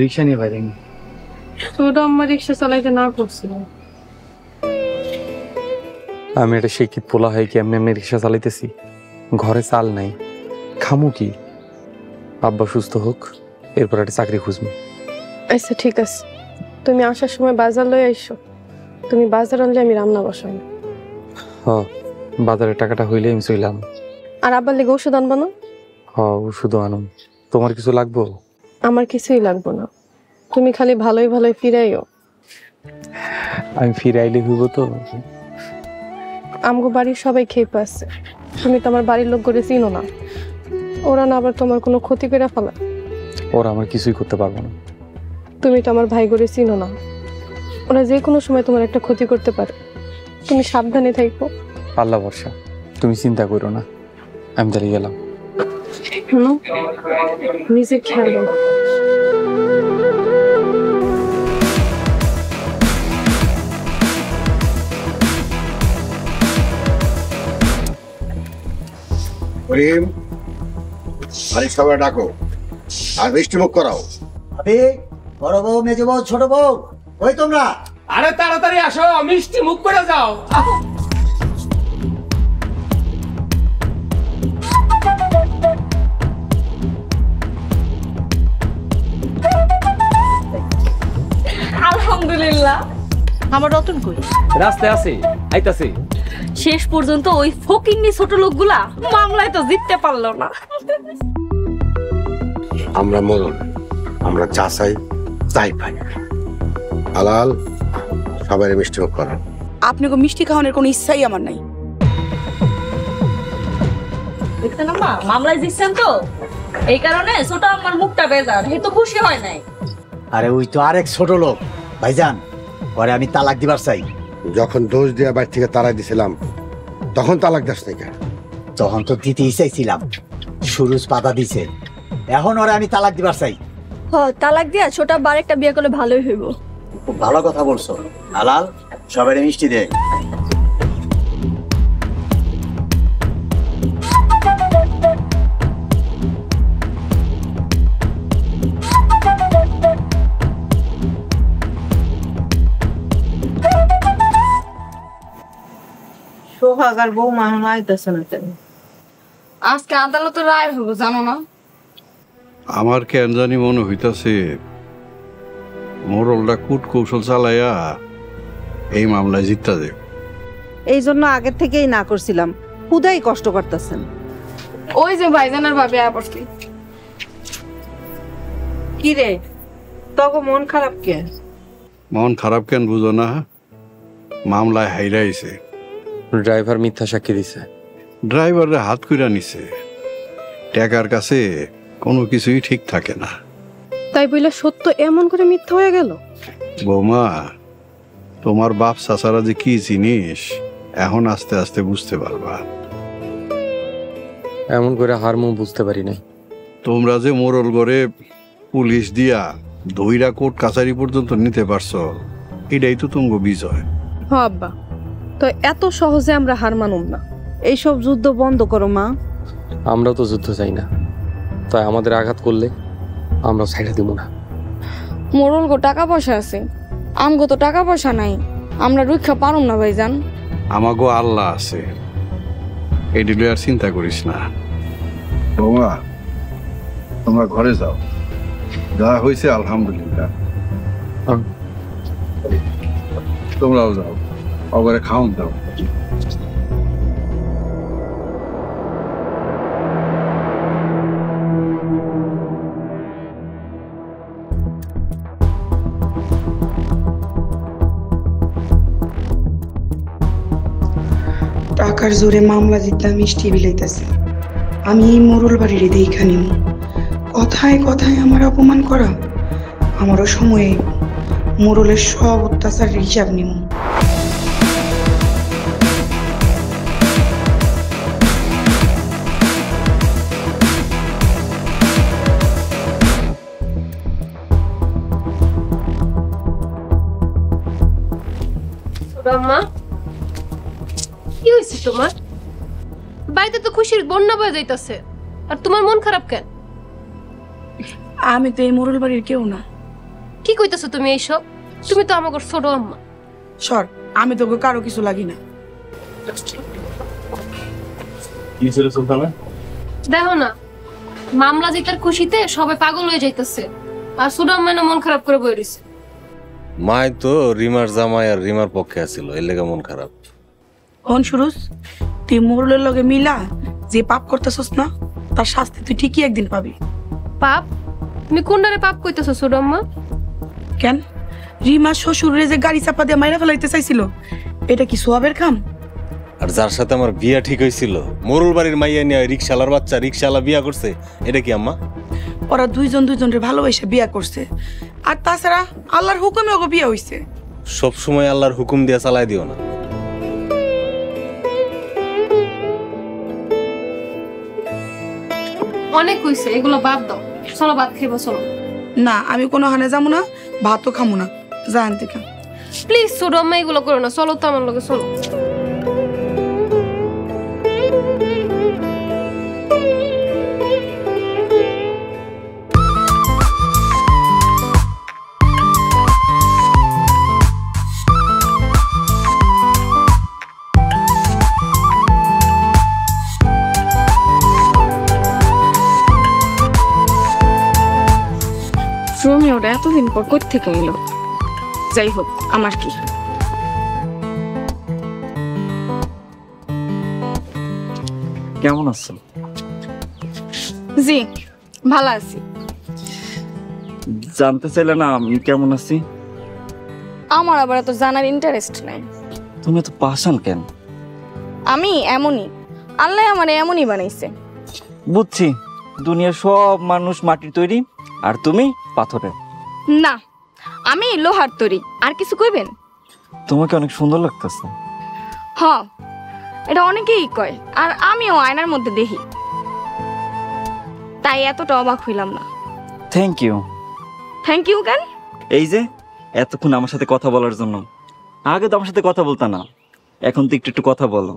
রিক্সা নিয়ে বাইরেনি। ছোট আম্মা রিক্সা চালাইতে না করছিল। আমি একটা শিক্ষিত পোলা হয়ে কি এমনি এমনি রিক্সা চালাইতেছি? ঘরে চাল নাই, খামু কি? আব্বা সুস্থ হোক, এরপর একটা চাকরি খুঁজবো। আচ্ছা ঠিক আছে, তুমি আসার সময় বাজার লই আইসো। তুমি বাজার আনলে আমি রান্না বসাই। হ, বাজারের টাকাটা হইলে আমি চইলাম। আর আব্বার লেগে ওষুধ আনবা না? হ, ওষুধও আনুম। তোমার কিছু লাগবো? আমার কিছুই লাগবো না, তুমি খালি ভালোই ভালোই ফিরাইও। আমি ফিরে আইলে হইব তো? আমগো বাড়ির সবাই খেয়ে পাচ্ছে, তুমি তো আমার বাড়ির লোক করে চিনো না। ওরা না আবার তোমার কোনো ক্ষতি করে ফেলা। ওরা আমার কিছুই করতে পারবো না। তুমি তো আমার ভাই করে চিনো না, ওরা যে কোনো সময় তোমার একটা ক্ষতি করতে পারে। তুমি সাবধানে থাকো। আল্লাহ ভরসা, তুমি চিন্তা করো না। আমি তাহলে গেলাম। নিজে খেয়াল রাখো। করিম, বাড়ির সবাই ডাকো আর মিষ্টি মুখ করাও। আবে বড় বউ, মেজো বউ, ছোট বউ, ওই তোমরা। আরে তাড়াতাড়ি আসো, মিষ্টি মুখ করে যাও। আলহামদুলিল্লাহ। আমার রতন কই? রাস্তায় আছে, আইতাছে। শেষ পর্যন্ত ওই ফকিন্নি ছোট লোকগুলা মামলায় তো জিততে পারলো না। আমরা মরণ, আমরা চা চাই তাই পাই। হালাল, সবাই মিষ্টি মুখ করো। আপনাকে মিষ্টি খাওয়ানোর কোনো ইচ্ছাই আমার নাই। দেখতে না মা, মামলায় জিতছেন তো, এই কারণে ছোট আমার মুখটা বেজার, হে তো খুশি হয় নাই। আরে ওই তো আরেক ছোট লোক ভাইজান, পরে আমি তালাক দিবার চাই। যখন দোষ দিয়ে বাড়ি থেকে তাড়াই দিছিলাম তখন তালাক দাস নাই কেন? তখন তো দিতেই চাইছিলাম, সুরুজ পাতা দিছে। এখন ওরে আমি তালাক দিবার চাই। তালাক দিয়া ছোট আবার একটা বিয়ে করলে ভালোই হইব। খুব ভালো কথা বলছো। হালাল, সবাই মিষ্টি দে। সোহাগ আর বৌমা এখন আইতেছে না কেন? আজকে আদালতের রায় হবো জানো না? আমার কেন জানি মনে হইতাছে মোরলটা কূট কৌশল চালাইয়া এই মামলায় জিততে দেব। এই জন্য আগে থেকেই না করছিলাম, খুদাই কষ্ট করতেছেন। ওই যে ভাইজানের ভাবে আপসি। কি রে, তখন মন খারাপ কে? মন খারাপ কেন বুঝো না? মামলায় হাইরাইছে, ড্রাইভার মিথ্যা সাক্ষী দিছে, ড্রাইভারে হাত কইরা নিছে। টাকার কাছে কোনো কিছুই ঠিক থাকে না। তাই বলে সত্য এমন করে মিথ্যা হয়ে গেল? বৌমা, তোমার বাপ চাচারা যে কি জিনিস এখন আস্তে আস্তে বুঝতে পারবা। এমন করে হারমু বুঝতে পারি নাই। তোমরা যে মোরল গড়ে পুলিশ দিয়া দইরা কোর্ট কাছারি পর্যন্ত নিতে পারছো, এটাই তো তোমার বিজয়। হ আব্বা, তো এত সহজে আমরা হার মানুম না। এইসব যুদ্ধ বন্ধ করো মা। আমরাও তো যুদ্ধ চাই না, তাই আমাদের আঘাত করলে আমরা ছাইড়া দিব না। মোরল গো টাকা পয়সা আছে, আমগো তো টাকা পয়সা নাই, আমরা রক্ষা পারুম না ভাইজান। আমাগো আল্লাহ আছে, এডিলে আর চিন্তা করিস না। বৌমা, তোমরা ঘরে যাও, যা হয়েছে আলহামদুলিল্লাহ। তোমরাও যাও, অগরে খাওন দাও। টাকার জোরে মামলা জিতলা মিষ্টি বিলাইতেছে। আমি এই মোরল বাড়ির দেখা নিব। কথায় কথায় আমার অপমান করা, আমারও সময়ে মোরলের সব অত্যাচারের হিসাব নিব। আম্মা, কি হয়েছে তোমার? বাড়িতে তো খুশির বন্যা বয়ে যাইতেছে, আর তোমার মন খারাপ কেন? আমি তো এই মোরল বাড়ির কেউ না, কি কইতেছো তুমি এইসব? তুমি তো আমাকে ছোট আম্মা। সর, আমি তোকে কারো কিছু লাগি না। কি ছিল সুলতানা? দেখো না, মামলা জিতার খুশিতে সবাই পাগল হয়ে যাইতেছে, আর ছোট আম্মা না মন খারাপ করে বই রইছে। মাই তো রিমার জামাই আর রিমার পক্ষে আছিল, এর লেগে মন খারাপ। হন সুরুজ, তুই মোরলের লগে মিলা যে পাপ করতেছস না, তার শাস্তি তুই ঠিকই একদিন পাবি। পাপ? তুমি কোনটারে পাপ কইতেছো ছোট আম্মা? কেন রিমা শ্বশুরে যে গাড়ি চাপা দিয়ে মাইরা ফেলাইতে চাইছিল, এটা কি সোয়াবের কাম? আর যার সাথে আমার বিয়া ঠিক হয়েছিল, মোরল বাড়ির মাইয়া নিয়ে রিক্সালার বাচ্চা রিক্সালা বিয়া করছে, এটা কি আম্মা? ওরা দুইজনের ভালোবাসা বিয়া করছে, আর তাছাড়া আল্লাহর হুকুমে ওকে বিয়া হইছে। সব সময় আল্লাহর হুকুম দিয়া চালাই দিও না। অনেক হইছে, এগুলো বাদ দাও, চলো ভাত খাইবো চলো। না, আমি কোনো হানে যাবো না, ভাতও খামো না, জান থেকে। প্লিজ ছোট আম্মা এগুলো করো না, চলো তো আমার লগে চলো। রোমিওটা এতদিন পর কোথা থেকে এলো? যাই হোক, আমার কি। কেমন আছো? জি ভালো আছি। জানতে চাইলে না আমি কেমন আছি? আমার আবার এত জানার ইন্টারেস্ট নাই। তুমি তো পাশান কেন? আমি এমনই, আল্লাহ আমার এমনই বানাইছে। বুঝছি, দুনিয়ার সব মানুষ মাটির তৈরি আর তুমি পাথরের। না, আমি লোহার তৈরি। আর কিছু কইবেন? তোমাকে অনেক সুন্দর লাগতেছে। হ, এটা অনেকেই কয়, আর আমিও আয়নার মধ্যে দেখি, তাই এতটা অবাক হইলাম না। Thank you. থ্যাংক ইউ কেন? এই যে এতক্ষণ আমার সাথে কথা বলার জন্য। আগে তো আমার সাথে কথা বলতা না, এখন তো একটু একটু কথা বলো।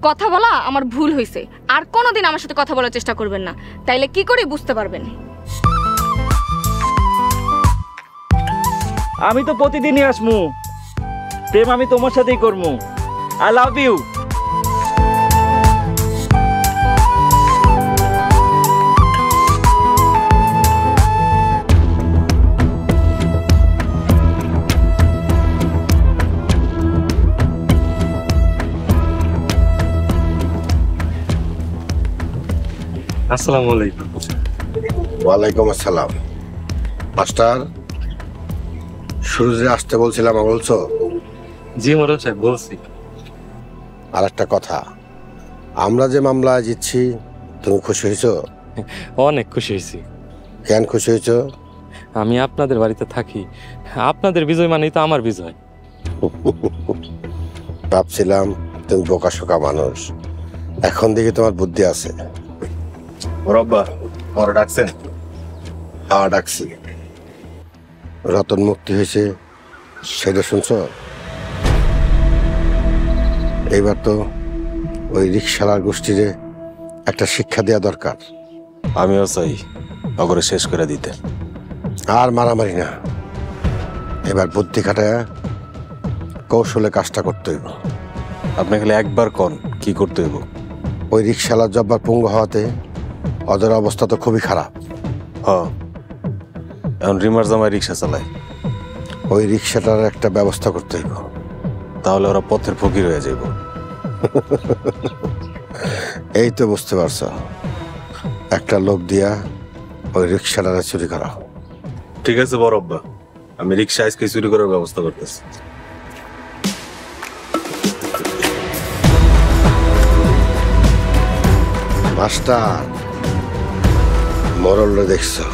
কথা বলা আমার ভুল হয়েছে, আর কোনোদিন আমার সাথে কথা বলার চেষ্টা করবেন না, তাইলে কি করে বুঝতে পারবেন। আমি তো প্রতিদিনই আসমু, প্রেম আমি তোমার সাথেই করবো। I love you. আসসালামু আলাইকুম। ওয়ালাইকুম আসসালাম। মাস্টার, সুরজে আসতে বলছিলাম, বলছো? জি মোরল সাহেব, বলছি। আর একটা কথা, আমরা যে মামলায় জিতছি, তুমি খুশি হয়েছো? অনেক খুশি হয়েছি। কেন খুশি হয়েছো? আমি আপনাদের বাড়িতে থাকি, আপনাদের বিজয় মানেই তো আমার বিজয়। ভাবছিলাম তুমি বোকাশোকা মানুষ, এখন দেখি তোমার বুদ্ধি আছে। রব্বা বড় ডাকছেন? হ্যাঁ ডাকছি। রতন মুক্তি হয়েছে, সেটা শুনছো? এইবার তো ওই রিক্সালার গোষ্ঠীরে একটা শিক্ষা দেওয়া দরকার। আমিও চাই অগরে শেষ করে দিতে। আর মারামারি না, এবার বুদ্ধি খাটায় কৌশলে কাজটা করতে হইব। আপনি খালি একবার কোন কি করতে হইব? ওই রিক্সালার জব্বার পঙ্গু হওয়াতে ওদের অবস্থা তো খুবই খারাপ। এখন রিমার জামাই রিক্সা চালায়, ওই রিক্সাটার একটা ব্যবস্থা করতে হইব। তাহলে ওরা পথের ফকির হয়ে যাইব। এই তো বুঝতে পারছো, একটা লোক দিয়া ওই রিক্সাটারে চুরি করা। ঠিক আছে বড় আব্বা, আমি রিক্সা আজকে চুরি করার ব্যবস্থা করতেছি। মাস্টার, মোরলে দেখছো,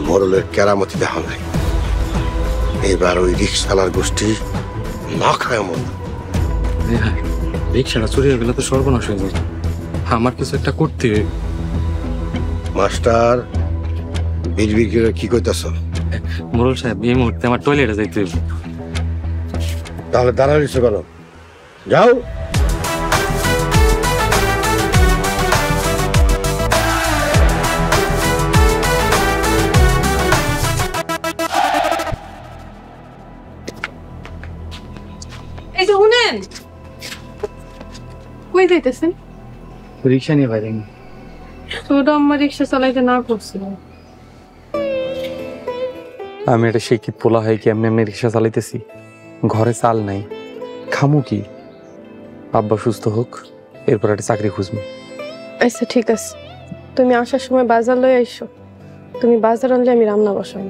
মোরলের কেরামতি দেখা নাই। এইবার ওই রিক্সালার গোষ্ঠী না খায় মন। রিক্সাটা চুরি হয়ে গেলে তো সর্বনাশ হয়ে যাবে, আমার কিছু একটা করতে হবে। মাস্টার, বিড়বিড় করে কি কইতাছ? মোরল সাহেব, এই মুহূর্তে আমার টয়লেটে যাইতে হবে। তাহলে দাঁড়াইছো কেন? যাও। কই যাইতেছেন? রিক্সা নিয়ে বাইরে। ছোট আম্মা রিক্সা চালাইতে না করছিল। আমি একটা শিক্ষিত পোলা হয় কি এমনি এমনি রিক্সা চালাইতেছি, ঘরে চাল নাই, খামু কি? আব্বা সুস্থ হোক, এরপর একটা চাকরি খুঁজবো। আচ্ছা ঠিক আছে, তুমি আসার সময় বাজার লয়ে আইসো। তুমি বাজার আনলে আমি রান্না বসাই।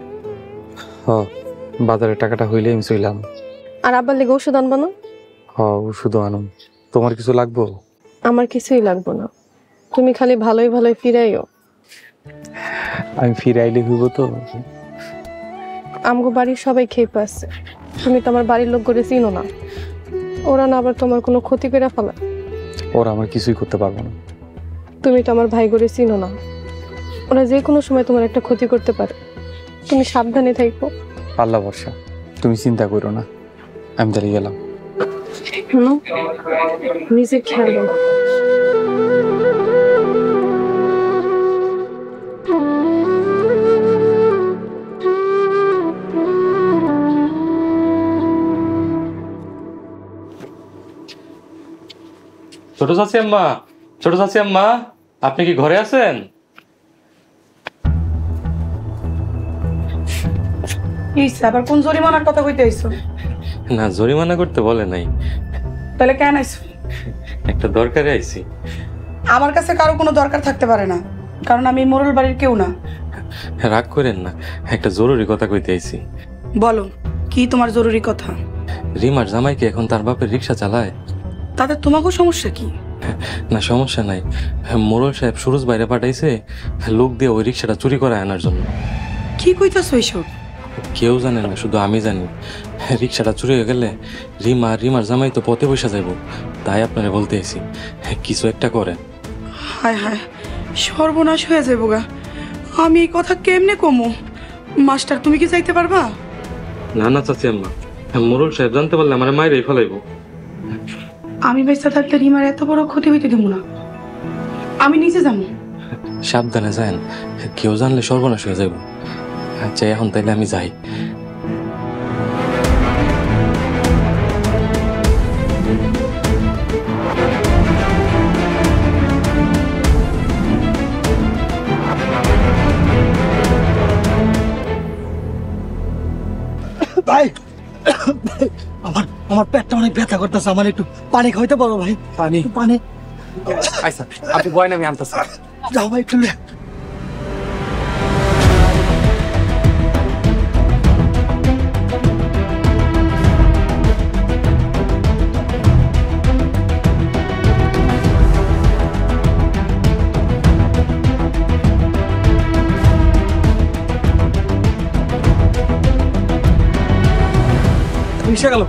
হ, বাজারের টাকাটা হইলে আমি চইলাম। আর আব্বার লেগে ওষুধ আনবা না? হ, ওষুধ আনুম। তোমার কিছু লাগবো? আমার কিছুই লাগবো না, তুমি খালি ভালোই ভালোই ফিরাইও। আমি ফিরে আইলে হইব তো? আমগো বাড়ির সবাই খেয়ে পাচ্ছে, তুমি তো আমার বাড়ির লোক করে চিনো না। ওরা না আবার তোমার কোনো ক্ষতি করে ফেলা। ওরা আমার কিছুই করতে পারবো না। তুমি তো আমার ভাই করে চিনো না, ওরা যে কোনো সময় তোমার একটা ক্ষতি করতে পারে। তুমি সাবধানে থাকো। আল্লাহ ভরসা, তুমি চিন্তা করো না। আমি দাঁড়িয়ে গেলাম। নিজে খেয়াল রাখো। ছোট চাচি আম্মা, ছোট চাচি আম্মা, আপনি কি ঘরে আছেন? আবার কোন জরিমানার কথা কইতে আইছো? না, জরিমানা করতে বলে নাই, তাহলে কেন আইছো? একটা দরকারে আইছি। আমার কাছে কারো কোনো দরকার থাকতে পারে না, কারণ আমি মোরল বাড়ির কেউ না। রাগ করেন না, একটা জরুরি কথা কইতে আইছি। বলো, কি তোমার জরুরি কথা? রিমার জামাই কি এখন তার বাপের রিক্সা চালায়? তাতে তোমাকেও সমস্যা কি? না, সমস্যা নাই। মোরল সাহেব সুরজ বাইরে পাঠাইছে লোক দিয়ে ওই রিক্সাটা চুরি করে আনার জন্য। কি কইতাছো এইসব? কেউ জানে না, শুধু আমি জানি। রিক্সাটা চুরি হয়ে গেলে রিমার জামাই তো পথে বসে যাইব। তাই আপনারা বলতে আইছি, কিছু একটা করেন। হায় হায়, সর্বনাশ হয়ে যাবো গা। আমি এই কথা কেমনে কমু? মাস্টার, তুমি কি যাইতে পারবা? না না চাচি আম্মা, মোরল সাহেব জানতে পারলে আমার মায়ের ফেলাইব। আমি বেঁচে থাকতে রিমার এত বড় ক্ষতি হইতে দেবো না, আমি নিজে যাবো। সাবধানে যান, কেউ জানলে সর্বনাশ হয়ে যাইব। আচ্ছা, এখন তাইলে আমি যাই। ভাই, আমার আমার পেটটা অনেক ব্যথা করতেছে, আমার একটু পানি খাইতে পারো ভাই? পানি? পানি। আচ্ছা, আপনি বলেন, আমি আনতেছি। যাও ভাই, একটু রিক্সা গেল।